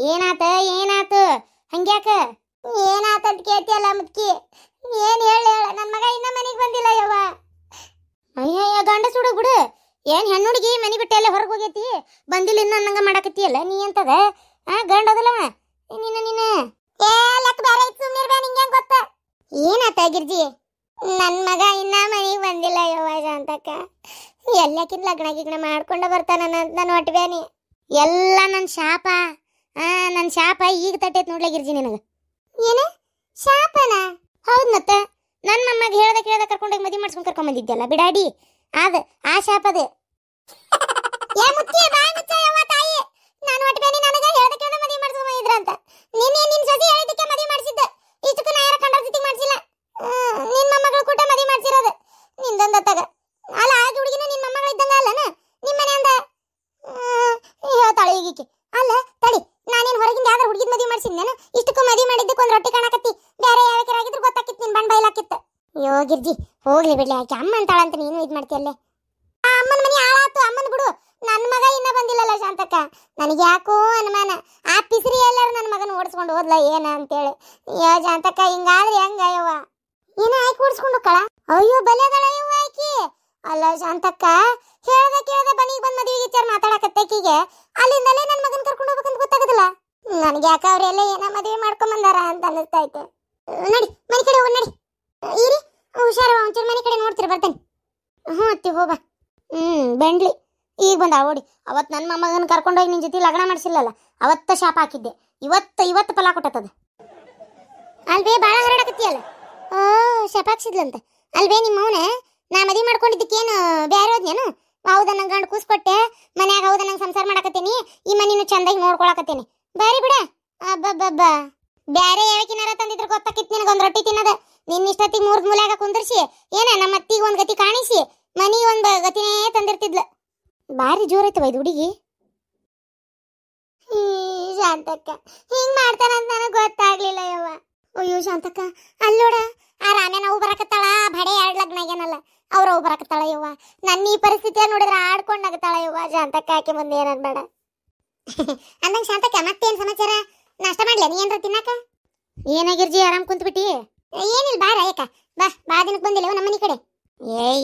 ಏನಾತ ಏನಾತ ಹಂಗ್ಯಾಕ ಏನಾತ ಅಂತ ಕೇಳ್ತಿಯಲ್ಲ ಮುದ್ಕಿ ಏನ್ ಹೇಳ ನನ್ನ ಮಗ ಇನ್ನ ಮನೆಗೆ ಬಂದಿಲ್ಲ ಯವ್ವ ಅಯ್ಯಯ್ಯ ಗಂಡ ಸುಡು ಬಿಡು ಏನ್ ಹೆಣ್ಣು ಹುಡುಗಿ ಮನೆ ಬಿಟ್ಟು ಎಲ್ಲ ಹೊರಗೆ ಹೋಗೈತಿ ಬಂದಿಲ್ಲ ಇನ್ನ ಅನ್ನಂಗ ಮಾಡಕತ್ತೀಯಲ್ಲ ನೀ ಅಂತದ ಗಂಡ ಅದಲ್ಲವ ನೀನು ಏ ಲಕ್ ಬೇರೆ ಐತ್ ಸುಮ್ನಿರ್ ಬಾ ನಿಂಗೆ ಗೊತ್ತ ಏನಾತ ಗಿರ್ಜಿ ನನ್ನ ಮಗ ಇನ್ನ ಮನೆಗೆ ಬಂದಿಲ್ಲ ಯವ್ವ ಶಾಂತಕ್ಕ ಎಲ್ಲಕ್ಕಿಂತ ಲಗ್ನ ಗಿಗ್ನ ಮಾಡ್ಕೊಂಡ ಬರ್ತಾನ ನನ್ನ ಹೊಟ್ಟಬೇನಿ ಎಲ್ಲ ನನ್ನ ಶಾಪ ನನ್ನ ಶಾಪ ಈಗ ತಟ್ಟೈತ್ ನೋಡ್ಲ ಗಿರ್ಜಿ ನಿನಗ ಏನು ಶಾಪನ ಹೌದ್ ಮತ್ತ ನನ್ನ ನಮ್ಮಗ ಹೇಳ್ದ ಕೇಳ್ದ ಕರ್ಕೊಂಡೋಗಿ ಮದುವೆ ಮಾಡ್ಸ್ಕೊಂಡ್ ಕರ್ಕೊಂಡ್ ಬಂದಿದ್ದಲ್ಲ ಬಿಡಾಡಿ ಅದ ಆ ಶಾಪ ಅದ ಏ ಮುಚ್ಚಿ ಬಾಯ್ ಮುಚ್ಚ ಯವ್ವ ತಾಯಿ ನಾನು ಹೊಟ್ಟಬೇನಿ ನನಗ ಹೇಳ್ದ ಕೇಳ್ದ ಮದುವೆ ಮಾಡ್ಸ್ಕೊಂಡ್ ಬಂದಿದ್ರ ಅಂತ ನಿನ್ನ ಸೊಸಿ ಹೇಳಿದಕ್ಕೆ ಮದುವೆ ಮಾಡಿಸಿದ್ದ ಇಷ್ಟಕ್ಕೂ ನಾ ಯಾರ ಕಂಡರ ಜೊತೆಗೆ ಮಾಡಿಸಿಲ್ಲ ನಿನ್ನ ಮೊಮ್ಮಗಳು ಕೂಟ ಮದುವೆ ಮಾಡಿಸಿರೋದು ನಿಂದೊಂದ ತಗ ಅಲ್ಲ ಆಗ ಹುಡುಗಿನ ನಿನ್ನ ಮೊಮ್ಮಗಳು ಇದ್ದಂಗ ಅಲ್ಲನ ನಿಮ್ಮ ಮನೆ ಅಂದ ಹೇಳ್ತಾಳೆ ಈಗಿಕ್ಕೆ ಅಲ್ಲ ತಡಿ ನಾನೇನು ಹೊರಗಿಂದ ಯಾವ್ದಾರು ಹುಡುಗಿನ ಮದುವೆ ಮಾಡಿಸಿದ್ನೇನು ಇಷ್ಟಕ್ಕೂ ಮದುವೆ ಮಾಡಿದ್ದಕ್ಕೆ ಒಂದು ರೊಟ್ಟಿ ಕಾಣಕತ್ತಿ ಬೇರೆ ಯಾವ್ಯಾಕಿದ್ರು ಗೊತ್ತಾಕಿತ್ತು ನಿನ್ ಬಣ್ಣ ಬೈಲಾಕಿತ್ತು ಅಯ್ಯೋ ಗಿರ್ಜಿ ಹೋಗ್ಲಿ ಬಿಡ್ಲಿ ಆಕೆ ಅಮ್ಮ ಅಂತಾಳಂತ ನೀನು ಇದು ಮಾಡ್ತೀಯಲ್ಲೇ ಆ ಅಮ್ಮನ ಮನೆ ಹಾಳಾತು ಅಮ್ಮನ ಬಿಡು ನನ್ನ ಮಗ ಇನ್ನ ಬಂದಿಲ್ಲಲ್ಲ ಶಾಂತಕ್ಕ ನನಗೆ ಯಾಕೋ ಅನುಮಾನ ಆ ಪಿಸ್ರಿ ಎಲ್ಲರೂ ನನ್ನ ಮಗನ ಓಡಿಸ್ಕೊಂಡು ಹೋದ್ಲ ಏನ ಅಂತೇಳಿ ಅಯ್ಯೋ ಶಾಂತಕ್ಕ ಹಿಂಗಾದ್ರೆ ಹೆಂಗ ಯವ್ವ ಏನ ಆಯ್ಕೆ ಓಡಿಸ್ಕೊಂಡು ಕಳ ಅಯ್ಯೋ ಬಲೆದಳ ಯವ್ವ ಆಕಿ ಅಲ್ಲ ಶಾಂತಕ್ಕ ಹೇಳ್ದ ಕೇಳ್ದ ಬನಿಗೆ ಬಂದ್ ಮದುವೆ ವಿಚಾರ ಮಾತಾಡಕತ್ತೇಕಿಗೆ ಅಲ್ಲಿಂದಲೇ ನನ್ನ ಮಗನ ಕರ್ಕೊಂಡು ಹೋಗ್ಬೇಕಂತ ಗೊತ್ತಾಗದಿಲ್ಲ ನನಗೆ ಯಾಕ ಅವರೆಲ್ಲ ಏನ ಮದುವೆ ಮಾಡ್ಕೊಂಡ್ ಬಂದಾರ ಅಂತ ಅನ್ನಿಸ್ತೈತೆ ನಡಿ ಮನೆ ಕಡೆ ಹೋಗಿ ನಡಿ ಇರಿ ಹುಷಾರ ಒಂಚೂರು ಮನೆ ಕಡೆ ನೋಡ್ತೀರಿ ಬರ್ತೇನೆ ಅತ್ತಿ ಹೋಗ ಬೆಂಡ್ಲಿ ಈಗ ಬಂದ ಓಡಿ ಅವತ್ತು ನನ್ನ ಮೊಮ್ಮಗನ ಕರ್ಕೊಂಡೋಗಿ ನಿನ್ ಜೊತೆ ಲಗ್ನ ಮಾಡಿಸಿಲ್ಲಲ್ಲ ಅವತ್ತ ಶಾಪ ಹಾಕಿದ್ದೆ ಇವತ್ತು ಫಲ ಕೊಟ್ಟದ ಅಲ್ವೇ ಬಾಳ ಹರಡಕತ್ತಿಯಲ್ಲ ಶಾಪ ಹಾಕ್ಸಿದ್ಲಂತ ಅಲ್ವೇ ನಿಮ್ಮ ಅವನ ನಾ ಮದುವೆ ಮಾಡ್ಕೊಂಡಿದ್ದಕ್ಕೇನು ಬ್ಯಾರೆ ಹೋದ್ನೇನು ಹೌದ ನಂಗೆ ಗಂಡು ಕೂಸ್ಕೊಟ್ಟೆ ಮನ್ಯಾಗ ಹೌದ ನಂಗೆ ಸಂಸಾರ ಮಾಡಕತ್ತೇನಿ ಈ ಮನಿನ ಚಂದಾಗಿ ನೋಡ್ಕೊಳಕತ್ತೇನಿ ಬಾರಿ ಬಿಡ ಅಬ್ಬಬ್ಬಬ್ಬ ಬ್ಯಾರೆ ಯಾವಕಿನಾರ ತಂದಿದ್ರೆ ಗೊತ್ತಾಕಿತ್ತು ನಿನಗೊಂದು ರೊಟ್ಟಿ ತಿನ್ನದ ನಿನ್ನ ಇಷ್ಟೊತ್ತಿಗೆ ಮೂರ್ದ ಮೂಲ್ಯಾಗ ಕುಂದರ್ಸಿ ಏನ ನಮ್ಮ ಅತ್ತಿಗೆ ಒಂದು ಗತಿ ಕಾಣಿಸಿ ಮನಿ ಒಂದು ಗತಿನೇ ತಂದಿರ್ತಿದ್ಲ ಬಾರಿ ಜೋರೈತವ ಇದು ಹುಡುಗಿ ಶಾಂತಕ್ಕ ಹಿಂಗ್ ಮಾಡ್ತಾನಂತ ನನಗೆ ಗೊತ್ತಾಗ್ಲಿಲ್ಲ ಯವ್ವ ಅಯ್ಯೋ ಶಾಂತಕ್ಕ ಅಲ್ಲೋಡ ಆ ರಾಮ್ಯ ನಾವು ಬರಕತ್ತಾಳ ಬಡೆ 2 ಲಗ್ನ ಆಗ್ಯಾನಲ್ಲ ಅವ್ರವ್ ಬರಕತ್ತಾಳ ಯವ್ವ ನನ್ನ ಈ ಪರಿಸ್ಥಿತಿಯ ನೋಡಿದ್ರೆ ಆಡ್ಕೊಂಡಾಗತ್ತಾಳ ಯವ್ವ ಶಾಂತಕ್ಕ ಆಕೆ ಮುಂದೆ ಏನನ್ ಬೇಡ ಅಂದಂಗ ಶಾಂತಕ್ಕ ಮತ್ತೇನ್ ಸಮಾಚಾರ ನಾಷ್ಟ ಮಾಡ್ಲಿ ನೀ ಏನ್ರ ತಿನ್ನಕ ಏನಾಗಿರ್ಜಿ ಆರಾಮ್ ಕುಂತ್ಬಿಟ್ಟಿ ಏನಿಲ್ಲ ಬಾರ ಯಾಕ ಬಾ ದಿನಕ್ಕೆ ಬಂದಿಲ್ಲ ನಮ್ಮ ಮನೆ ಕಡೆ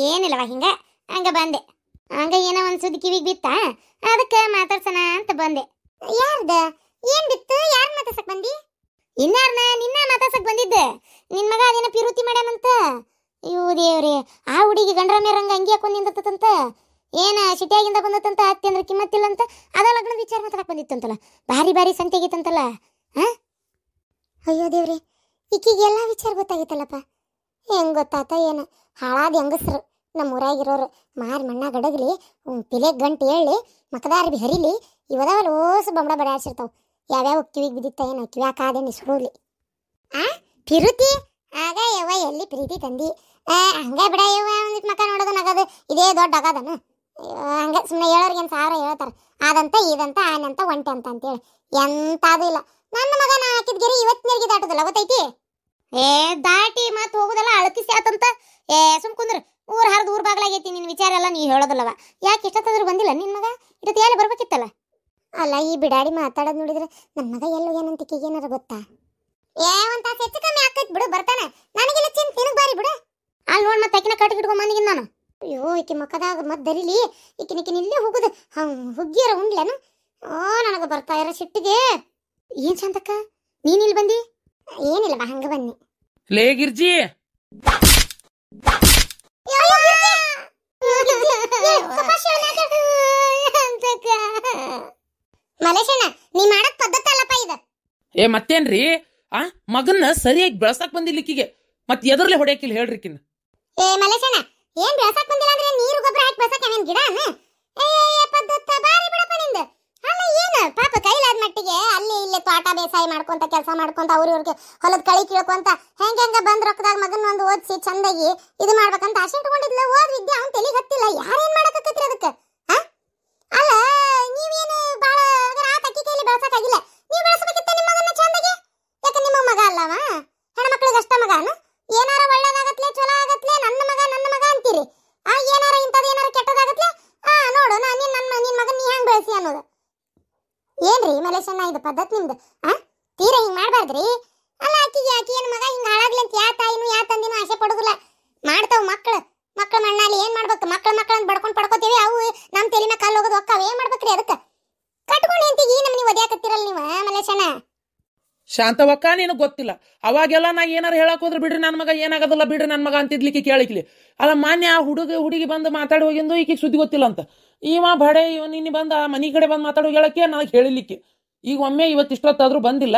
ಏನಿಲ್ಲವ ಹಿಂಗ ಹಂಗ ಬಂದೆ ಹಂಗ ಏನೋ ಒಂದ್ ಸುದ್ದಿ ಕಿವಿಗೆ ಬಿತ್ತ ಅದಕ್ಕೆ ಮಾತಾಡ್ಸೋಣ ಅಂತ ಬಂದೆ ಯಾರ್ದ ಏನ್ ಬಿತ್ತು ಯಾರ್ ಮಾತಾಡ್ಸಕ್ ಬಂದಿ ಇನ್ನಾರ್ನ ನಿನ್ನ ಮಾತಾಡ್ಸಕ್ ಬಂದಿದ್ದೆ ನಿನ್ ಮಗ ಅದೇನ ಪಿರುತಿ ಮಾಡ್ಯಾನಂತ ಇವು ದೇವ್ರಿ ಆ ಹುಡುಗಿ ಗಂಡ್ರಮ್ಯಾರಂಗ ಹಂಗೆ ಹಾಕೊಂಡ್ ನಿಂದತ್ತಂತ ಏನ ಸಿಟಿಯಾಗಿಂದ ಬಂದತ್ತಂತ ಅತ್ತಿ ಅಂದ್ರೆ ಕಿಮ್ಮತ್ತಿಲ್ಲ ಅಂತ ಅದ ಲಗ್ನದ ವಿಚಾರ ಮಾತಾಡಕ್ ಬಂದಿತ್ತಂತಲ್ಲ ಭಾರಿ ಸಂತೆ ಆಗಿತ್ತಂತಲ್ಲ ಅಯ್ಯೋ ದೇವ್ರಿ ಈಕಿಗೆಲ್ಲ ವಿಚಾರ ಗೊತ್ತಾಗಿತ್ತಲ್ಲಪ್ಪ ಹೆಂಗ್ ಗೊತ್ತಾತ ಏನ ಹಾಳಾದ ಹೆಂಗಸ್ರು ನಮ್ಮ ಊರಾಗಿರೋರು ಮಾರಿ ಮಣ್ಣ ಗಡಗಲಿ ಪಿಲೆ ಗಂಟು ಹೇಳಿ ಮಕದಾರಿ ಹರಿಲಿ ಇವದಾವಲ್ಲ ಓಸು ಬಂಬಡ ಬಡಾಡ್ಸಿರ್ತಾವ ಯಾವ್ಯಾವ ಕಿವಿಗೆ ಬಿದ್ದಿತ್ತ ಏನೋ ಕಿವ್ಯಾಕಾದೆ ನಿಸ್ಕೊಡ್ಲಿ ಪಿರುತಿ ಆಗ ಯವ್ವ ಎಲ್ಲಿ ಪ್ರೀತಿ ತಂದಿ ಹಂಗ ಬಿಡ ಯವ್ವ ಒಂದಿಟ್ಟು ಮಕ್ಕ ನೋಡೋದು ನಗದು ಇದೇ ದೊಡ್ಡ ಆಗದನ ಹಂಗ ಸುಮ್ಮನೆ ಹೇಳೋರ್ಗೇನು 1000 ಹೇಳ್ತಾರ ಅದಂತ ಇದಂತ ಆನಂತ ಒಂಟೆ ಅಂತೇಳಿ ಎಂತಾದು ಇಲ್ಲ ನನ್ನ ಮಗ ನಾ ಹಾಕಿದ ಗಿರಿ ಇವತ್ತಿನರ್ಗಿ ದಾಟೋದಿಲ್ಲ ಗೊತ್ತೈತಿ ದಾಟಿ ಮತ್ ಹೋಗುದಲ್ಲ ಅಳಕಿಸಿ ಆತಂತ ಸುಮ್ ಕುಂದ್ರ ಊರ್ ಹರಿದು ಊರ್ ಬಾಗ್ಲಾಗೈತಿ ನಿನ್ ವಿಚಾರ ಎಲ್ಲ ನೀ ಹೇಳೋದಲ್ಲವ ಯಾಕೆ ಎಷ್ಟೊತ್ತಾದ್ರೂ ಬಂದಿಲ್ಲ ನಿನ್ ಮಗ ಇಟ್ಟು ಎಲ್ಲಿ ಬರ್ಬೇಕಿತ್ತಲ್ಲ ಅಲ್ಲ ಈ ಬಿಡಾಡಿ ಮಾತಾಡೋದು ನೋಡಿದ್ರೆ ನನ್ನ ಮಗ ಎಲ್ಲೋ ಏನಂತ ಏನಾರ ಗೊತ್ತಾ ಒಂದ್ ತಾಸು ಹೆಚ್ಚು ಕಮ್ಮಿ ಆಕೈತ್ ಬಿಡು ಬರ್ತಾನೆ ನನಗೆಲ್ಲ ಚಿಂತೆ ನಿನಗ್ ಬಾರಿ ಬಿಡು ಅಲ್ಲಿ ನೋಡ್ ಮತ್ತೆ ಅಕ್ಕಿನ ಕಟ್ಟಿ ಇಟ್ಕೊಂಡ್ ಬಂದಿಗಿನ್ ನಾನು ಅಯ್ಯೋ ಈಕಿ ಮಕ್ಕದಾಗ ಮತ್ ದರಿಲಿ ಈಕಿನ ಇಲ್ಲೇ ಹೋಗುದು ಹುಗ್ಗಿಯರ ಉಂಡ್ಲೇನು ನನಗ ಬರ್ತಾ ಇರೋ ಸಿಟ್ಟಿಗೆ ಏನ್ ಶಾಂತಕ್ಕ ನೀನ್ ಇಲ್ಲಿ ಬಂದಿ ಏನಿಲ್ಲ ಬಾ ಹಂಗ ಬನ್ನಿ ಲೇ ಗಿರ್ಜಿ ಮಲೇಶಣ್ಣ ನೀ ಮಾಡಕ್ ಪದ್ಧತಿ ಅಲ್ಲಪ್ಪ ಇದು ಮತ್ತೇನ್ರಿ ಮಗನ್ನ ಸರಿಯಾಗಿ ಬೆಳಸಾಕ್ ಬಂದಿಲ್ಲಿಕ್ಕಿಗೆ ಮತ್ ಎದರ್ಲೆ ಹೊಡೆಯಕಿಲ್ಲ ಹೇಳ್ರಿಕಿನ್ನ ಮಲೇಶಣ್ಣ ಏನ್ ಬೆಳಸಾಕ್ ಬಂದಿಲ್ಲ ಅಂದ್ರೆ ನೀರು ಗೊಬ್ಬರ ಹಾಕಿ ಬೆಳಸಾಕ ಏನ್ ಗಿಡ ಪದ್ಧತ ಬಾರಿ ಬಿಡಪ್ಪ ನಿಂದ ಅಲ್ಲ ಏನು ಪಾಪ ಕೈಲಾದ ಮಟ್ಟಿಗೆ ಅಲ್ಲಿ ಇಲ್ಲಿ ತೋಟ ಬೇಸಾಯ ಮಾಡ್ಕೊಂತ ಕೆಲಸ ಮಾಡ್ಕೊಂತ ಅವ್ರಿಗೆ ಹೊಲದ ಕಳಿ ಕೀಳ್ಕೊಂತ ಹೆಂಗ ಬಂದ್ ರೊಕ್ಕದಾಗ ಮಗನ್ ಒಂದು ಓದಿಸಿ ಚಂದಾಗಿ ಇದು ಮಾಡ್ಬೇಕಂತ ಆಸೆ ಇಟ್ಕೊಂಡಿದ್ಲ ಓದ್ ವಿದ್ಯೆ ಅವ್ನ್ ತಲೆಗೆ ಹತ್ತಿಲ್ಲ ಯಾರೇನ್ ಮಾಡಕತ್ರಿ ಅದಕ್ಕೆ ಅಲ್ಲ ನೀವೇನು ಬಾಳ ಅಕ್ಕಿ ಕೈಲಿ ಬೆಳಸಕ್ಕಾಗಿಲ್ಲ ನೀವು ಬೆಳಸಬೇಕಿತ್ತ ನಿಮ್ಮ ಮಗನ ಚಂದಾಗಿ ಯಾಕೆ ನಿಮ್ಮ ಮಗ ಅಲ್ಲವ ಹೆಣ್ಮಕ್ಳಿಗೆ ಅಷ್ಟ ಮಗನ ಏನಾರ ಒಳ್ಳೇದಾಗತ್ಲೆ ಚಲೋ ಆಗತ್ಲೆ ನನ್ನ ಮಗ ಅಂತೀರಿ ಏನಾರ ಇಂಥದ್ದು ಏನಾರ ಕೆಟ್ಟದಾಗತ್ಲೆ ನೋಡು ನಿನ್ ಮಗನ್ ನೀ ಹೆಂಗ್ ಬೆಳೆಸಿ ಅನ್ನೋದು ಏನ್ರಿ ಮಲೇಶ ಮಲೇಶಣ್ಣ ಇದು ಪದ್ಧತಿ ನಿಮ್ದು ತೀರಾ ಹಿಂಗ್ ಮಾಡ್ಬಾರ್ದ್ರಿ. ಅಲ್ಲ ಆಕಿ ಏನ್ ಮಗ ಹಿಂಗ್ ಹಾಳಾಗ್ಲಿ ಅಂತ ಯಾ ತಾಯಿನೂ ಯಾ ತಂದಿನೂ ಆಸೆ ಪಡೋದಿಲ್ಲ. ಮಾಡ್ತಾವ್ ಮಕ್ಳು ಮಣ್ಣಾಲಿ ಏನ್ ಮಾಡ್ಬೇಕು, ಮಕ್ಳ ಅಂತ ಬಡ್ಕೊಂಡ್ ಪಡ್ಕೋತೀವಿ, ಅವು ನಮ್ ತೆಲಿನ ಕಾಲ್ ಹೋಗೋದು ಒಕ್ಕಾವ, ಏನ್ ಮಾಡ್ಬೇಕ್ರಿ ಅದಕ್ಕೆ? ಕಟ್ಕೊಂಡು ಎಂತಿಗೆ ಈ ನಮ್ನಿ ಒದ್ಯಾಕತ್ತಿರಲ್ಲ ನೀವು ಮಲೇಶಣ್ಣ. ಶಾಂತವಕ್ಕ ನಿನಗೆ ಗೊತ್ತಿಲ್ಲ, ಅವಾಗೆಲ್ಲ ನಾ ಏನಾರು ಹೇಳಕ್ ಹೋದ್ರೆ ಬಿಡ್ರಿ ನನ್ನ ಮಗ ಏನಾಗೋದಿಲ್ಲ ಬಿಡ್ರಿ ನನ್ನ ಮಗ ಅಂತಿದ್ಲಿಕ್ಕೆ ಕೇಳಿಕ್ಲಿ. ಅಲ್ಲ ಮಾನ್ಯ ಆ ಹುಡುಗಿ ಬಂದು ಮಾತಾಡಿ ಹೋಗಿಂದು ಈಕಿಗೆ ಸುದ್ದಿ ಗೊತ್ತಿಲ್ಲ ಅಂತ ಇವ ಬಡೆ ಇವ ನಿನ್ನ ಬಂದು ಆ ಮನೆ ಕಡೆ ಬಂದು ಮಾತಾಡೋ ಹೇಳಕ್ಕೆ ನನಗೆ ಹೇಳಿಲಿಕ್ಕೆ. ಈಗ ಒಮ್ಮೆ ಇವತ್ತಿಷ್ಟೊತ್ತಾದ್ರೂ ಬಂದಿಲ್ಲ,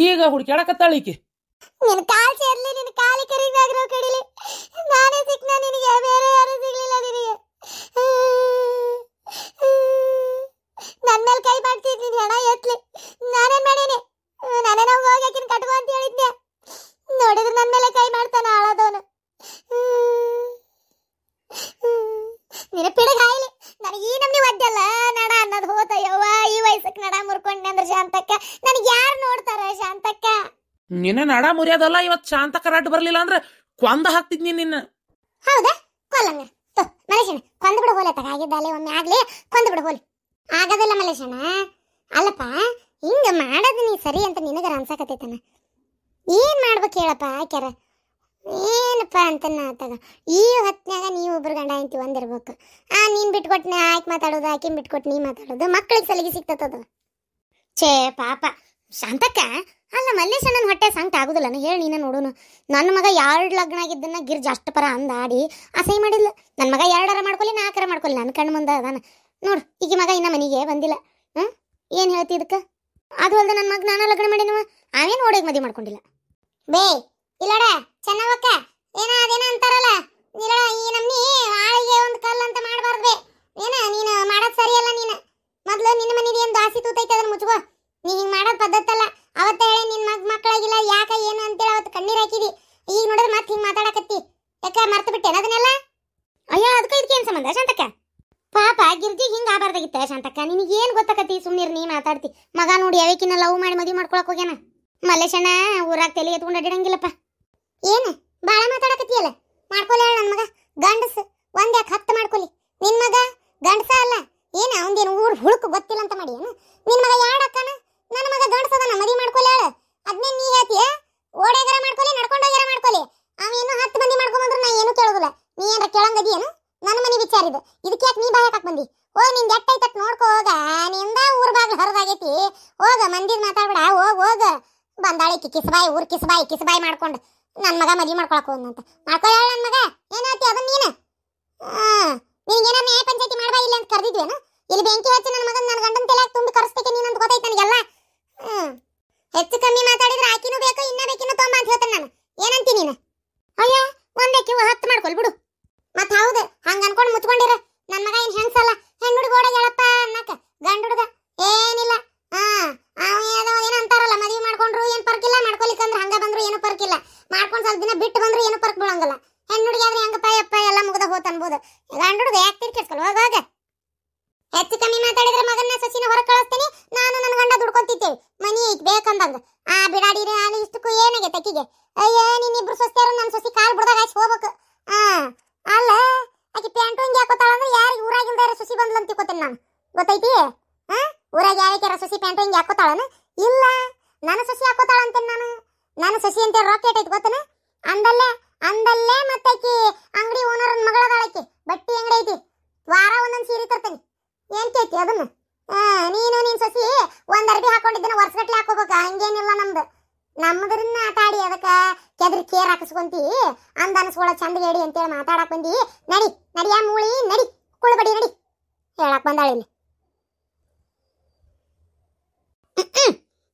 ಈಗ ಹುಡುಕ್ಯಾಡಕತ್ತಾಳ ಈಕಿ. ನಿನ್ನ ಕಾಲ್ ಸೇರ್ಲಿ, ನಿನ್ನ ಕಾಲಿ ಕರಿದಾಗ್ರೋ ಕಡಿಲಿ, ನಾನೇ ಸಿಕ್ನ ನಿನಗೆ, ಬೇರೆ ಯಾರು ಸಿಗ್ಲಿಲ್ಲ ನಿನಗೆ. ನನ್ನ ಮೇಲೆ ಕೈ ಮಾಡ್ತಿದ್ ನೀನು ಹೆಣ ಎತ್ಲಿ, ನಾನೇನ್ ಮಾಡೇನೆ? ನಾನೇ ನಾವು ಹೋಗಿ ಕಟ್ಕೊ ಅಂತ ಹೇಳಿದ್ನೆ, ನೋಡಿದ್ರೆ ನನ್ನ ಮೇಲೆ ಕೈ ಮಾಡ್ತಾನ ಆಳೋದವನು. ನಿನ್ನ ಪಿಡಗ್ ಹಾಯ್ಲಿ, ನನಗೆ ಈ ನಮ್ನಿ ಒದ್ದಲ್ಲ ನಡ ಅನ್ನೋದು ಹೋತ. ಯವ್ವ ಈ ವಯಸ್ಸಕ್ಕೆ ನಡ ಮುರ್ಕೊಂಡೆ ಅಂದ್ರೆ ಶಾಂತಕ್ಕ ನನಗೆ ಯಾರು ನೋಡ್ತಾರ? ಶಾಂತಕ್ಕ ನಿನ್ನ ನಡ ಮುರಿಯೋದಲ್ಲ, ಇವತ್ತು ಶಾಂತ ಕರಾಟ್ ಬರ್ಲಿಲ್ಲ ಅಂದ್ರೆ ಕೊಂದ ಹಾಕ್ತಿದ್ನಿ ನಿನ್ನ. ಹೌದಾ? ಕೊಲ್ಲಂಗ ಮಲೇಶಣ್ಣ, ಕೊಂದು ಬಿಡು ಹೋಲೆ. ತಗಾಗಿದ್ದಾಲೆ ಒಮ್ಮೆ ಆಗ್ಲಿ, ಕೊಂದು ಬಿಡು ಹೋಲಿ. ಆಗದಲ್ಲ ಮಲೇಶಣ್ಣ. ಅಲ್ಲಪ್ಪ, ಹಿಂಗ ಮಾಡೋದು ನೀ ಸರಿ ಅಂತ ನಿನಗರ ಅನ್ಸಾಕತ್ತೈತನ. ಏನ್ ಮಾಡ್ಬೇಕು ಹೇಳಪ್ಪ ಆಕ್ಯಾರ? ಏನಪ್ಪ ಅಂತ ತಗ ಈ ಹೊತ್ನ್ಯಾಗ ನೀವು ಒಬ್ರು ಗಂಡ ಹೆಂಡತಿ ಒಂದಿರ್ಬೇಕು. ನೀನ್ ಬಿಟ್ಕೊಟ್ಟು ಆಯ್ಕೆ ಮಾತಾಡೋದು, ಆಕಿನ್ ಬಿಟ್ಕೊಟ್ಟು ನೀ ಮಾತಾಡೋದು, ಮಕ್ಕಳಿಗೆ ಸಲಿಗೆ ಸಿಗ್ತದ. ಛೇ ಪಾಪ ಶಾಂತಕ್ಕ. ಅಲ್ಲ ಮಲ್ಲೇಶಣ್ಣನ ಹೊಟ್ಟೆ ಸಂಕಟ ಆಗುದಿಲ್ಲ ಹೇಳಿ ನೀನ ನೋಡುನು. ನನ್ನ ಮಗ 2 ಲಗ್ನ ಆಗಿದ್ದನ್ನ ಗಿರ್ಜ್ ಅಷ್ಟು ಪರ ಅಂದಾಡಿ ಅಸಹ್ಯ ಮಾಡಿಲ್ಲ. ನನ್ನ ಮಗ 2 ಮಾಡ್ಕೊಳ್ಳಿ 4 ಮಾಡ್ಕೊಳ್ಳಿ, ನನ್ನ ಕಣ್ಣು ಮುಂದೆ ಅದಾನ ನೋಡು. ಈಗ ಮಗ ಇನ್ನ ಮನೆಗೆ ಬಂದಿಲ್ಲ. ಏನ್ ಹೇಳ್ತಿ ಇದಕ್ಕೆ? ಅದು ಅಲ್ದ ನನ್ನ ಮಗ ನಾನ ಲಗ್ನ ಮಾಡಿನವ, ಅವೇನು ಓಡೋಗಿ ಮದುವೆ ಮಾಡ್ಕೊಂಡಿಲ್ಲ. ಬೇ ಇಲ್ಲಡ ಚೆನ್ನವಕ್ಕ, ಅದೇನ ಅಂತಾರಲ್ಲ, ಇಲ್ಲ ಈ ನಮ್ನಿ ಆಳಿಗೆ ಒಂದು ಕಲ್ಲು ಅಂತ ಮಾಡಬಾರ್ದು. ನೀನು ಮಾಡೋದು ಸರಿಯಲ್ಲ. ನೀನು ಮೊದ್ಲು ನಿನ್ನ ಮನೇಲಿ ಏನು ದಾಸಿ ತೂತೈತೆ ಅದನ್ನ ಮುಚ್ಕೋ. ನೀ ಹಿಂಗೆ ಮಾಡೋದು ಪದ್ಧತಲ್ಲ. ಅವತ್ತ ಹೇಳಿ ನಿನ್ನ ಮಕ್ಕಳಾಗಿಲ್ಲ ಯಾಕ ಏನು ಅಂತೇಳಿ ಅವತ್ತು ಕಣ್ಣೀರು ಹಾಕಿದಿ. ಈಗ ನೋಡಿದ್ರೆ ಮತ್ತೆ ಹಿಂಗೆ ಮಾತಾಡಕತ್ತಿ. ಯಾಕ ಮರ್ತು ಬಿಟ್ಟೇನ ಅದನ್ನೆಲ್ಲ? ಅಯ್ಯೋ ಅದಕ್ಕೆ ಇದಕ್ಕೆ ಏನು ಸಂಬಂಧ ಶಾಂತಕ್ಕ? ಪಾಪ ಗಿರ್ಜಿಗೆ ಹಿಂಗೆ ಆಗಬಾರ್ದಾಗಿತ್ತ ಶಾಂತಕ್ಕ. ನಿನಗೆ ಏನು ಗೊತ್ತಾಕತಿ? ಸುಮ್ಮನಿರು, ನೀ ಮಾತಾಡ್ತಿ. ಮಗ ನೋಡಿ ಯಾವಕ್ಕಿನ್ನ ಲವ್ ಮಾಡಿ ಮದುವೆ ಮಾಡ್ಕೊಳಕ್ ಹೋಗ್ಯಾನ. ಮಲ್ಲೇಶಣ್ಣ ಊರಾಗ ತಲೆ ಎತ್ಕೊಂಡು ಅಡ್ಡಿಡಂಗಿಲ್ಲಪ್ಪ. ಏನು ಭಾಳ ಮಾತಾಡಕತ್ತಿಯಲ್ಲ? ಮಾಡ್ಕೊಲಿ ಹೇಳ ನನ್ನ ಮಗ ಗಂಡಸ ಒಂದ್ ಯಾಕೆ 10 ಮಾಡ್ಕೊಲಿ. ನಿನ್ ಮಗ ಗಂಡಸ ಅಲ್ಲ ಏನ? ಅವಂದೇನು ಊರ್ ಹುಳುಕ್ ಗೊತ್ತಿಲ್ಲ ಅಂತ ಮಾಡಿ ಏನು? ನಿನ್ ಮಗ 2 ಅಕ್ಕನ, ನನ್ನ ಮಗ ಗಂಡಸದನ, ಮದುವೆ ಮಾಡ್ಕೊಲಿ ಹೇಳ. ಅದನ್ನೇ ನೀ ಹೇಳ್ತೀಯ? ಓಡೇಗರ ಮಾಡ್ಕೊಲಿ, ನಡ್ಕೊಂಡೋಗ್ಯಾರ ಮಾಡ್ಕೊಲಿ. ಅವೇನು 10 ಮಂದಿ ಮಾಡ್ಕೊಂಬಂದ್ರೆ ನಾ ಏನು ಕೇಳೋದಿಲ್ಲ. ನೀ ಏನಾರ ಕೇಳಂಗದಿಯೇನು? ನನ್ನ ಮನೆ ವಿಚಾರಿದ ಇದಕ್ಕೆ ಯಾಕೆ ನೀ ಬಾಯ್ ಹಾಕಕ್ ಬಂದಿ? ಹೋಗ್ ನಿನ್ ಎಟ್ಟೈತತ್ ನೋಡ್ಕೋ ಹೋಗ. ನಿಂದ ಊರ್ ಬಾಗ್ಲು ಹರಿದಾಗೈತಿ. ಹೋಗ ಮಂದಿದ್ ಮಾತಾಡ್ಬೇಡ. ಹೋಗ ಬಂದಾಳಿಕಿ ಕಿಸ್ಬಾಯಿ ಮಾಡ್ಕೊಂಡು ನನ್ನ ಮಗ ಮದುವೆ ಮಾಡ್ಕೊಳಕ್ ಹೋದಂತ ಮಾಡ್ಕೊಳ್ಳ. ನನ್ನ ಮಗ ಏನಾಯ್ತಿ ಅದನ್ನ ನೀನು? ನಿನಗೇನ ನ್ಯಾಯ ಪಂಚಾಯತಿ ಮಾಡ್ಬಾ ಇಲ್ಲ ಅಂತ ಕರೆದಿದ್ವೇನು? ಇಲ್ಲಿ ಬೆಂಕಿ ಹಚ್ಚಿ ನನ್ನ ಮಗನ ನನ್ನ ಗಂಡನ ತಲೆಯಾಗ ತುಂಬಿ ಕರೆಸ್ತೇನೆ ನೀನು ಅಂತ ಗೊತ್ತೈತೆ ನನಗೆಲ್ಲ. ಹೆಚ್ಚು ಕಮ್ಮಿ ಮಾತಾಡಿದ್ರೆ ಆಕಿನೂ ಬೇಕು ಇನ್ನ ಬೇಕಿನ್ನೂ ತೊಂಬ ಅಂತ ಹೇಳ್ತಾನೆ ನಾನು. ಏನಂತಿ ನೀನು? ಅಯ್ಯ ಒಂದಕ್ಕೆ 10 ಮಾಡ್ಕೊಲ್ ಬಿಡು. ಮತ್ ಹೌದು ಹಂಗ ಅನ್ಕೊಂಡು ಮುಚ್ಕೊಂಡಿರ. ನನ್ನ ಮಗ ಏನ್ ಹೆಂಗ್ಸಲ್ಲ, ಹೆಣ್ಣು ಹುಡುಗ ಓಡಾಗ ಹೇಳಪ್ಪ ಅನ್ನಕ. ಗಂಡು ಹುಡುಗ ಏನಿಲ್ಲ. ಏನೋ ಅಂತಾರಲ್ಲ, ಮದುವೆ ಮಾಡ್ಕೊಂಡ್ರು ಏನ್ ಪರ್ಕಿಲ್ಲ, ಮಾಡ್ಕೊಲಿಕ್ಕಂದ್ರೆ ಹಂಗ ಬಂದ್ರು ಏನು ಪರ್ಕಿಲ್ಲ, ಮಾಡ್ಕೊಂಡ್ ಸ್ವಲ್ಪ ದಿನ ಬಿಟ್ಟು ಬಂದ್ರು ಏನು ಪರ್ಕ್ ಬೀಳಂಗಲ್ಲ. ಹೆಣ್ಣು ಹುಡುಗಿ ಆದ್ರೆ ಹೆಂಗಪ್ಪ ಯಪ್ಪ ಎಲ್ಲ ಮುಗ್ದ ಹೋತ್ ಅನ್ಬೋದು. ಗಂಡು ಹುಡುಗ ಯಾಕೆ ತಿರ್ಕಿಸ್ಕೊಲ್ ಹೋಗಾಗ. ಹೆಚ್ಚು ಕಮ್ಮಿ ಮಾತಾಡಿದ್ರೆ ಮಗನ್ನ ಸಸಿನ ಹೊರಗೆ ಕಳಿಸ್ತೀನಿ. ನಾನು ನನ್ನ ಗಂಡ ದುಡ್ಕೊಂತಿದ್ದೇವೆ ಮನಿ ಐತಿ ಬೇಕಂದಂಗ. ಬಿಡಾಡಿ ಅಲ್ಲಿ ಇಷ್ಟಕ್ಕೂ ಏನಾಗೆ ತಕ್ಕಿಗೆ? ಅಯ್ಯ ನೀನಿಬ್ರು ಸೊಸ್ತಿಯಾರು ನನ್ನ ಸೊಸಿ ಕಾಲ್ ಬಿಡ್ದಾಗ ಆಚೆ ಹೋಗ್ಬೇಕು. ಅಲ್ಲ ಆಕಿ ಪ್ಯಾಂಟು ಹಿಂಗೆ ಹಾಕೋತಾಳ ಅಂದ್ರೆ ಯಾರಿಗೆ ಊರಾಗಿಲ್ದಾರ ಸೊಸಿ ಬಂದ್ಲು ಅಂತ ತಿಳ್ಕೊತೇನೆ ನಾನು. ಗೊತ್ತೈತಿ? ಊರಾಗ ಯಾವ್ಯಾರ ಸೊಸಿ ಪ್ಯಾಂಟು ಹಿಂಗೆ ಹಾಕೋತಾಳನ? ಇಲ್ಲ, ನನ್ನ ಸೊಸಿ ಹಾಕೋತಾಳ ಅಂತೇನೆ ನಾನು. ನನ್ನ ಸೊಸಿ ಅಂತ ರೊಕ್ಕ ಏಟೈತಿ ಗೊತ್ತನ? ಅಂದಲ್ಲೇ ಮತ್ತೆ ಆಕಿ ಅಂಗಡಿ ಓನರ್ ಮಗಳದಾಳಕಿ, ಬಟ್ಟಿ ಅಂಗಡಿ ಐತಿ. ವಾರ ಒಂದೊಂದು ಸೀರೆ ತರ್ತೇನೆ. ಏನ್ ಕೇಳ್ತಿ ಅದನ್ನ? ನೀನ್ ಸೊಸಿ ಒಂದ್ ಅರ್ಬಿ ಹಾಕೊಂಡಿದ್ದನ ವರ್ಷಗಟ್ಲೆ ಹಾಕೋಬೇಕ. ಹಂಗೇನಿಲ್ಲ ನಮ್ಮದ್ರನ್ನ ಆಟ ಆಡಿ ಅದಕ್ಕ ಕೆದ್ರಿ ಕೇರ್ ಹಾಕಿಸ್ಕೊಂತಿ ಅಂದ ಅನ್ಸ್ಕೊಳ ಚಂದ ಹೇಳಿ ಅಂತೇಳಿ ಮಾತಾಡಕ್ ಬಂದಿ. ನಡಿಯ ಮೂಳಿ ನಡಿ, ಕುಳ್ಬಡಿ ನಡಿ ಹೇಳಕ್ ಬಂದಾಳ ಇಲ್ಲಿ.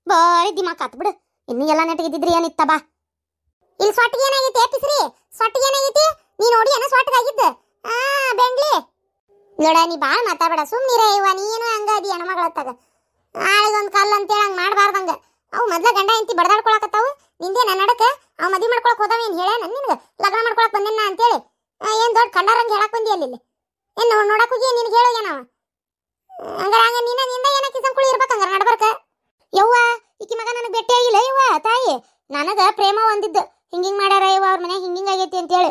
ಬಾರಿ ದಿಮಾಕ್ ಆತ್ ಬಿಡು. ಇನ್ನು ಎಲ್ಲ ನೆಟ್ಟಗಿದ್ದಿದ್ರಿ ಏನಿತ್ತ ಬಾ. ಇಲ್ಲಿ ಸೊಟ್ಟಿಗೆ ಏನಾಗೈತಿ ಎಪ್ಪಿಸ್ರಿ? ಸೊಟ್ಟಿಗೆ ಏನಾಗೈತಿ? ನೀ ನೋಡಿ ಏನೋ ಸೊಟ್ಟಗಾಗಿದ್ದ ಬೆಂಗ್ಲಿ ನೋಡ. ನೀ ಬಾಳ್ ಮಾತಾಡಬೇಡ, ಸುಮ್ನಿರ ಇವ. ನೀನು ಹಂಗ ಅದಿ ಹೆಣ್ಮಗಳತ್ತಾಗ ಆಳಿಗೊಂದ್ ಕಲ್ಲು ಅಂತೇಳಿ ಹಂಗ ಮಾಡ್ಬಾರ್ದಂಗ. ಅವು ಮೊದ್ಲ ಗಂಡ ಹೆಂಡತಿ ಬಡದಾಡ್ಕೊಳಕತ್ತಾವು. ನಿಂದೇನ ನಡಕ ಅವ್ ಮದ್ವಿ ಮಾಡ್ಕೊಳಕ್ ಹೋದವ ಏನ್ ಹೇಳ್ಯಾನ ನಿನ್ಗ ಲಗ್ನ ಮಾಡ್ಕೊಳಕ್ ಬಂದೇನ ಅಂತೇಳಿ? ಏನ್ ದೊಡ್ಡ ಕಂಡಾರಂಗ ಹೇಳಕ್ ಬಂದಿ ಅಲ್ಲಿ? ಏನ್ ನೋಡಕ್ ಹೋಗಿ ನಿನ್ಗೆ ಹೇಳೋಗ್ಯಾನವ? ಹಂಗಾರ ನಿಂದ ಏನ ಕಿಸಂಕುಳಿ ಇರ್ಬೇಕಂಗಾರ ನಡ್ಬರ್ಕ. ಯವ್ವ ಈಕಿ ಮಗ ನನಗೆ ಭೇಟಿ ಆಗಿಲ್ಲ ಯವ್ವ ತಾಯಿ. ನನಗ ಪ್ರೇಮ ಒಂದಿದ್ದು ಹಿಂಗಿಂಗ್ ಮಾಡ್ಯಾರ ಯವ್ವ ಅವ್ರ ಮನೆ ಹಿಂಗಿಂಗ್ ಆಗೈತಿ ಅಂತೇಳಿ.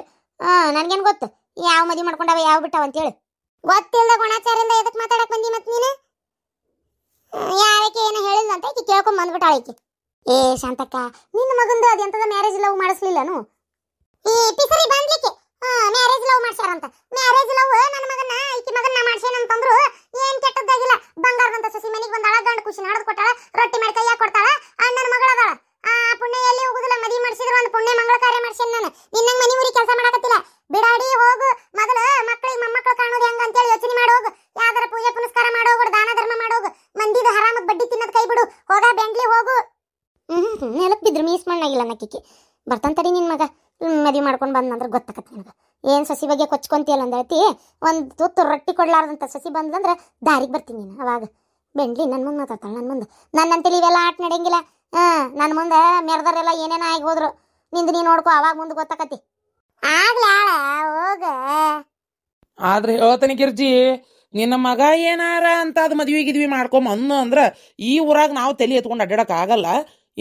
ನನ್ಗೇನ್ ಗೊತ್ತು ಯಾವ ಮದ್ವಿ ಮಾಡ್ಕೊಂಡವ ಯಾವ ಬಿಟ್ಟಾವ ಅಂತೇಳಿ? ಗೊತ್ತಿಲ್ದ ಗುಣಾಚಾರದಿಂದ ಎದಕ್ ಮಾತಾಡಕ್ ಬಂದಿ ಮತ್ ನೀನು? ಯಾರಕ್ಕೆ ಏನು ಹೇಳಿಲ್ಲ ಅಂತ ಈಕಿ ಕೇಳ್ಕೊಂಡ್ ಬಂದ್ಬಿಟ್ಟಾಳ ಈಕಿ. ಏ ಶಾಂತಕ್ಕ, ನಿನ್ನ ಮಗಂದು ಅದೆಂತದ ಮ್ಯಾರೇಜ್ ಲವ್ ಮಾಡಿಸ್ಲಿಲ್ಲನು? ಈ ಪಿಸರಿ ಬಂದ್ಲಿಕ್ಕೆ ಮ್ಯಾರೇಜ್ ಲವ್ ಮಾಡ್ಸ್ಯಾರಂತ. ಮ್ಯಾರೇಜ್ ಲವ್ ನನ್ನ ಮಗನ್ನ ಈಕಿ ಮಗನ್ನ ಮಾಡ್ಸೇನಂತಂದ್ರು ಏನ್ ಕೆಟ್ಟದ್ದಾಗಿಲ್ಲ. ಬಂಗಾರದಂತ ಸಸಿ ಮನೆಗೆ ಬಂದಾಳ, ಗಂಡ ಖುಷಿ ನಡೆದು ಕೊಟ್ಟಾಳ, ರೊಟ್ಟಿ ಮಾಡಿ ಕೈಯಾಗ ಕೊಡ್ತಾಳ. ಅಣ್ಣನ ಮಗಳದಾಳ. ಆ ಪುಣ್ಯ ಎಲ್ಲಿ ಹೋಗುದಿಲ್ಲ. ಮದಿ ಮಾಡಿಸಿದ್ರು ಒಂದು ಪುಣ್ಯ ಮಂಗಳ ಕಾರ್ಯ ಮಾಡ್ಸೇನ್ ನಾನು. ನಿನ್ನಂಗ್ ಮನಿ ಊರಿ ಕೆಲಸ ಮಾಡಕತ್ತಿಲ್ಲ. ಬಿಡಾಡಿ ಹೋಗು. ಮೊದಲ ಮಕ್ಕಳಿಗೆ ಮೊಮ್ಮಕ್ಕಳು ಕಾಣೋದು ಹೆಂಗ ಅಂತೇಳಿ ಯೋಚನೆ ಮಾಡೋಗು. ಯಾವ್ದಾರ ಪೂಜೆ ಪುನಸ್ಕಾರ ಮಾಡೋಗು, ದಾನ ಧರ್ಮ ಮಾಡೋಗು. ಮಂದಿದ ಹರಾಮದ್ ಬಡ್ಡಿ ತಿನ್ನೋದ್ ಕೈ ಬಿಡು. ಹೋಗ ಬೆಂಗ್ಲಿ ಹೋಗು. ನೆಲಕ್ ಬಿದ್ರು ಮೀಸ್ ಮಣ್ಣಾಗಿಲ್ಲ ನಕ್ಕಿಕ್ಕಿ. ಬರ್ತಂತಡಿ ನಿನ್ ಮಗ ಮದುವೆ ಮಾಡ್ಕೊಂಡು ಬಂದಂದ್ರೆ ಗೊತ್ತಾಕತ್ತೆ ನನಗೆ. ಏನು ಸಸಿ ಬಗ್ಗೆ ಕೊಚ್ಕೊಂತೀಯಲ್ಲ ಅಂತ ಹೇಳ್ತಿ. ಒಂದು ತುತ್ತು ರೊಟ್ಟಿ ಕೊಡ್ಲಾರ್ದಂತ ಸಸಿ ಬಂದಂದ್ರೆ ದಾರಿಗೆ ಬರ್ತೀನಿ ನೀನು. ಅವಾಗ ಬೆಂಡ್ಲಿ ನನ್ನ ಮುಂದೆ ಮಾತಾಡ್ತಾಳೆ. ನನ್ನ ಮುಂದೆ ನನ್ನಂತೇಳಿ ಇವೆಲ್ಲ ಆಟ ನಡೆಯಂಗಿಲ್ಲ. ನನ್ನ ಮುಂದೆ ಮೆರೆದರೆಲ್ಲ ಏನೇನೋ ಆಗಿ ಹೋದ್ರು. ನಿಂದು ನೀನು ನೋಡ್ಕೊ, ಅವಾಗ ಮುಂದೆ ಗೊತ್ತಾಕತಿ. ಆಗ್ಲ ಹೋಗ. ಆದ್ರೆ ಹೇಳ್ತಾನೆ ಗಿರ್ಜಿ, ನಿನ್ನ ಮಗ ಏನಾರ ಅಂತ ಅದು ಮದ್ವಿ ಮಾಡ್ಕೊಂಬನ್ನು ಅಂದ್ರೆ ಈ ಊರಾಗ ನಾವು ತಲೆ ಎತ್ಕೊಂಡು ಅಡ್ಡಾಡಕ್ ಆಗಲ್ಲ.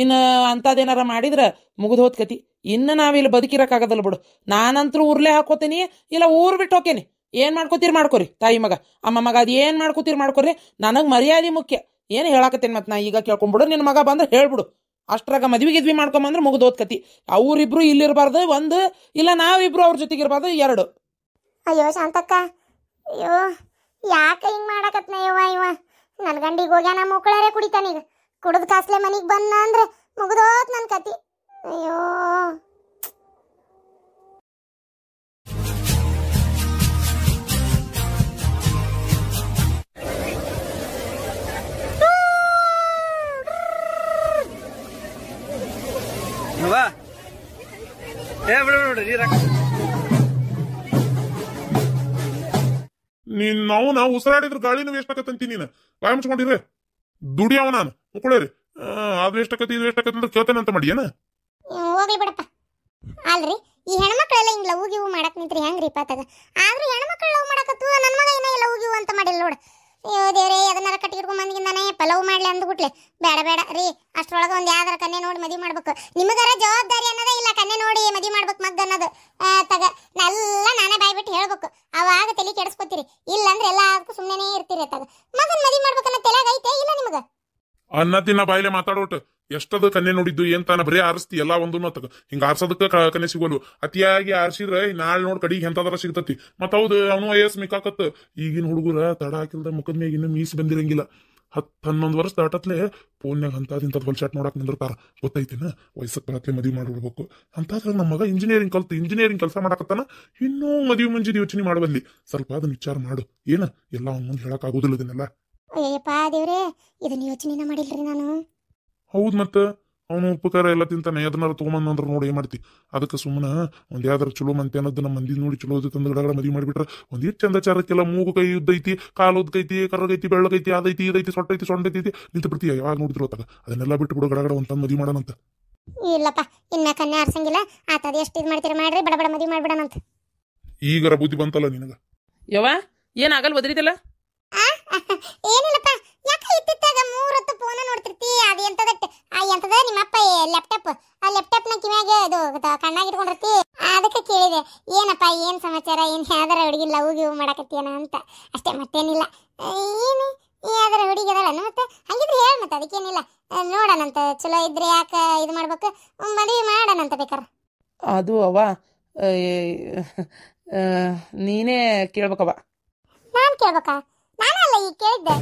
ಇನ್ನು ಅಂಥದ್ದೇನಾರ ಮಾಡಿದ್ರೆ ಮುಗಿದು ಹೋದ್ ಕತಿ. ಇನ್ನು ನಾವಿಲ್ಲಿ ಬದುಕಿರಕ್ಕಾಗದಲ್ಲ ಬಿಡು. ನಾನಂತರೂ ಊರ್ಲೇ ಹಾಕೋತೀನಿ, ಇಲ್ಲ ಊರು ಬಿಟ್ಟು ಹೋಕೇನಿ. ಏನು ಮಾಡ್ಕೋತೀರಿ ಮಾಡ್ಕೊರಿ, ತಾಯಿ ಮಗ ಅಮ್ಮ ಮಗ ಅದು ಏನು ಮಾಡ್ಕೋತೀರಿ ಮಾಡ್ಕೊರಿ. ನನಗೆ ಮರ್ಯಾದೆ ಮುಖ್ಯ. ಏನು ಹೇಳಾಕತ್ತೇನೆ ಮತ್ತೆ ನಾ ಈಗ ಕೇಳ್ಕೊಂಬಿಡು. ನಿನ್ನ ಮಗ ಬಂದ್ರೆ ಹೇಳ್ಬಿಡು. ಅಷ್ಟ್ರಾಗ ಮದ್ವಿ ಮಾಡ್ಕೊಂಬಂದ್ರೆ ಮುಗಿದು ಹೋದ್ ಕತಿ. ಅವ್ರಿಬ್ರು ಇಲ್ಲಿರಬಾರ್ದು ಒಂದು, ಇಲ್ಲ ನಾವಿಬ್ರು ಅವ್ರ ಜೊತೆಗೆ ಇರಬಾರ್ದು ಎರಡು. ಅಯ್ಯೋ ಶಾಂತಕ್ಕ, ಅಯ್ಯೋ ಯಾಕೆ ಹಿಂಗೆ ಮಾಡಕತ್ನ ಇವ ನನ್ನ ಗಂಡಿಗೆ ಹೋಗ್ಯಾನ ಮುಕ್ಕಳರೆ ಕುಡಿತಾನೀಗ. ಕುಡಿದು ಕಾಸ್ಲೆ ಮನೆಗೆ ಬಂದ ಅಂದ್ರೆ ಮುಗಿದೋತ್ ನನ್ನ ಕತಿ. ಅಯ್ಯೋ ನಾವು ಉಸಿರಾಡಿದ್ರ ಗಾಳಿನೂ ವೇಸ್ಟ್ ಆಕತ್ತಂತಿ. ನೀನು ಬಾಯ್ ಮುಚ್ಕೊಂಡಿರ್ರಿ. ದುಡಿಯವ ನಾನು ಮುಕ್ಕಳೇರಿ. ಅದು ವೇಸ್ಟ್ ಆಕತಿ ಇದು ವೇಸ್ಟ್ ಆಕತಿ ಅಂದ್ರೆ ಕೇಳ್ತೇನೆ ಅಂತ ಮಾಡಿ ಏನ? ಹೋಗ್ಲಿ ಬಿಡಪ್ಪ. ಅಲ್ರಿ, ಈ ಹೆಣ್ಮಕ್ಳೆಲ್ಲ ಹಿಂಗ್ ಲವ್ ಗಿವ್ ಮಾಡಕ್ ನಿಂತ್ರಿ ಹೆಂಗ್ರಿ ಪಾತಾಗ? ಆದ್ರೂ ಹೆಣ್ಮಕ್ಳು ಲವ್ ಮಾಡಕತ್ತು, ನನ್ನ ಮಗ ಏನ ಲವ್ ಗಿವ್ ಅಂತ ಮಾಡಿಲ್ಲ ನೋಡು. ಅಯ್ಯೋ ದೇವ್ರೆ, ಅದನ್ನಾರ ಕಟ್ಟಿಗಿಡ್ಕೊಂಡ್ ಬಂದಿಗಿಂದಾನೆ ಪಲವ್ ಮಾಡ್ಲಿ ಅಂದ್ಬಿಟ್ಲೆ. ಬೇಡ ಬೇಡ ರೀ, ಅಷ್ಟ್ರೊಳಗೆ ಒಂದು ಯಾವ್ದಾರ ಕನ್ಯೆ ನೋಡಿ ಮದುವೆ ಮಾಡ್ಬೇಕು. ನಿಮಗಾರ ಜವಾಬ್ದಾರಿ ಅನ್ನೋದೇ ಇಲ್ಲ. ಕನ್ಯೆ ನೋಡಿ ಮದುವೆ ಮಾಡ್ಬೇಕು ಮಗ್ ಅನ್ನೋದು ತಗ ಎಲ್ಲ ನಾನೇ ಬಾಯ್ಬಿಟ್ಟು ಹೇಳ್ಬೇಕು. ಅವಾಗ ತಲೆ ಕೆಡಿಸ್ಕೊತೀರಿ. ಇಲ್ಲಂದ್ರೆ ಎಲ್ಲದಕ್ಕೂ ಸುಮ್ಮನೆ ಇರ್ತೀರಿ. ತಗ ಮಗನ್ ಮದುವೆ ಮಾಡ್ಬೇಕನ್ನೋ ತಲೆಯಾಗ ಐತೆ ಇಲ್ಲ ನಿಮಗ? ಅನ್ನ ತಿನ್ನ ಬಾಯಿಲೆ ಮಾತಾಡೋಟ್ ಎಷ್ಟದ ಕನ್ಯೆ ನೋಡಿದ್ದು ಏನ್ ತಾನ ಬರೀ ಆರಿಸ್ತಿ ಎಲ್ಲ ಒಂದು ತಗ. ಹಿಂಗ ಆರ್ಸೋದಕ್ಕ ಕನ್ಯೆ ಸಿಗೋಲ್ವು. ಅತಿಯಾಗಿ ಆರ್ಸಿದ್ರೆ ನಾಳೆ ನೋಡ್ ಕಡಿಗೆ ಎಂತದಾರ ಸಿಗ್ತತಿ. ಮತ್ ಹೌದು ಅವನು ವಯಸ್ಸು ಮಿಕ್ಕಾಕತ್. ಈಗಿನ ಹುಡುಗರ ತಡ ಹಾಕಿಲ್ದ ಮುಖದ ಮ್ಯಾಗ ಇನ್ನೂ ಮೀಸ್ ಬಂದಿರಂಗಿಲ್ಲ. 10-11 ವರ್ಷ ದಾಟತ್ಲೆ ಫೋನ್ಯಾಗ ಇಂಥದ್ದು ಹೊಲ್ಸಾಟ್ ನೋಡಕ್ ನಿಂದಿರ್ತಾರ. ಗೊತ್ತೈತಿನ? ವಯಸ್ಸಕ್ಕೆ ಬರತ್ಲೆ ಮದುವೆ ಮಾಡಿಬಿಡ್ಬೇಕು ಅಂತಾದ್ರೆ ನಮ್ಮ ಮಗ ಇಂಜಿನಿಯರಿಂಗ್ ಕೆಲಸ ಮಾಡಕತ್ತಾನ. ಇನ್ನೂ ಮದುವೆ ಮುಂಜಿದ ಯೋಚನೆ ಮಾಡಬಲ್ಲಿ. ಸ್ವಲ್ಪ ಅದನ್ನ ವಿಚಾರ ಮಾಡು. ಏನ ಎಲ್ಲ ಅವ್ನ ಮುಂದೆ ಹೇಳಕ್ ಆಗುದಿಲ್ಲ ಇದನ್ನೆಲ್ಲ. ಅಯ್ಯಪ್ಪ ದೇವ್ರೆ, ಇದನ್ನ ಯೋಚನೆನ ಮಾಡಿಲ್ರಿ ನಾನು. ಹೌದ್ ಮತ್ತ ಅವನು ಉಪಕಾರ ಎಲ್ಲ ತಿಂತಾನೆ. ಅದನ್ನಾರ ತೊಗೊಂಬಂದ್ರ ನೋಡಿ ಏನ್ ಮಾಡ್ತಿ? ಅದಕ್ಕೆ ಸುಮ್ಮನೆ ಒಂದ್ ಯಾವ್ದಾರ ಚಲೋ ಮಂತೆ ಅನ್ನೋದು ನಮ್ಮ ಮಂದಿ ನೋಡಿ ಚಲೋ ತಂದು ಗಡಗಡ ಮದುವೆ ಮಾಡಿಬಿಟ್ರೆ ಒಂದಿಷ್ಟು ಚಂದಚಾರಕ್ಕೆಲ್ಲ ಮೂಗು ಕೈ ಉದ್ದೈತಿ, ಕಾಲು ಉದ್ದೈತಿ, ಕರ್ರಗೈತಿ, ಬೆಳ್ಳಗೈತಿ, ಅದೈತಿ ಇದೈತಿ, ಸೊಟ್ಟೈತಿ, ಸೊಂಡೈತಿ ನಿಂತು ಬಿಡ್ತೀಯ. ಯಾವಾಗ ನೋಡಿದ್ರು ಹೊತ್ತಾಗ ಅದನ್ನೆಲ್ಲ ಬಿಟ್ಟು ಬಿಡು. ಗಡಗಡ ಒಂದ್ ತಂದು ಮದುವೆ ಮಾಡೋಣಂತ. ಇಲ್ಲಪ್ಪ, ಇನ್ನ ಕನ್ಯಾ ಆರ್ಸಂಗಿಲ್ಲ. ಆತದ ಎಷ್ಟು ಇದು ಮಾಡ್ತೀರಿ ಮಾಡ್ರಿ, ಬಡ ಬಡ ಮದುವೆ ಮಾಡ್ಬಿಡೋಣಂತ. ಈಗರ ಬುದ್ಧಿ ಬಂತಲ್ಲ ನಿನಗ? ಯವ್ವ ಏನಾಗಲ್ ಬದ್ರಿದಲ್ಲ? ಏನಿಲ್ಲಪ್ಪ, ಯಾಕೆ ಇತ್ತಿತ್ತಾಗ 3 ಹೊತ್ತು ಫೋನ್ ನೋಡ್ತಿರ್ತಿ. ಅದು ಎಂತದಟ್ಟು ಎಂತದ ನಿಮ್ಮಪ್ಪ ಲ್ಯಾಪ್ಟಾಪ್, ಆ ಲ್ಯಾಪ್ಟಾಪ್ನ ಕಿವ್ಯಾಗ ಇದು ಕಣ್ಣಾಗ ಇಟ್ಕೊಂಡಿರ್ತಿ. ಅದಕ್ಕೆ ಕೇಳಿದೆ, ಏನಪ್ಪ ಏನ್ ಸಮಾಚಾರ, ಏನ್ ಯಾವ್ದಾರ ಹುಡುಗಿ ಲವ್ ಗಿವ್ ಮಾಡಕತ್ತೀಯನ ಅಂತ ಅಷ್ಟೇ, ಮತ್ತೇನಿಲ್ಲ. ಏನು ಯಾವ್ದಾರ ಹುಡುಗಿ ಅದಲ್ಲ ಮತ್ತೆ ಹಂಗಿದ್ರೆ ಹೇಳ, ಮತ್ತೆ ಅದಕ್ಕೇನಿಲ್ಲ. ನೋಡೋಣಂತ, ಚಲೋ ಇದ್ರೆ ಯಾಕೆ ಇದು ಮಾಡ್ಬೇಕು, ಮದುವೆ ಮಾಡೋಣಂತ ಬೇಕಾರ. ಅದು ಅವ್ವ ನೀನೇ ಕೇಳ್ಬೇಕವ್ವ. ನಾನ್ ಕೇಳ್ಬೇಕಾ? ನಾನಲ್ಲ ಈಗ ಕೇಳಿದ್ದೆ.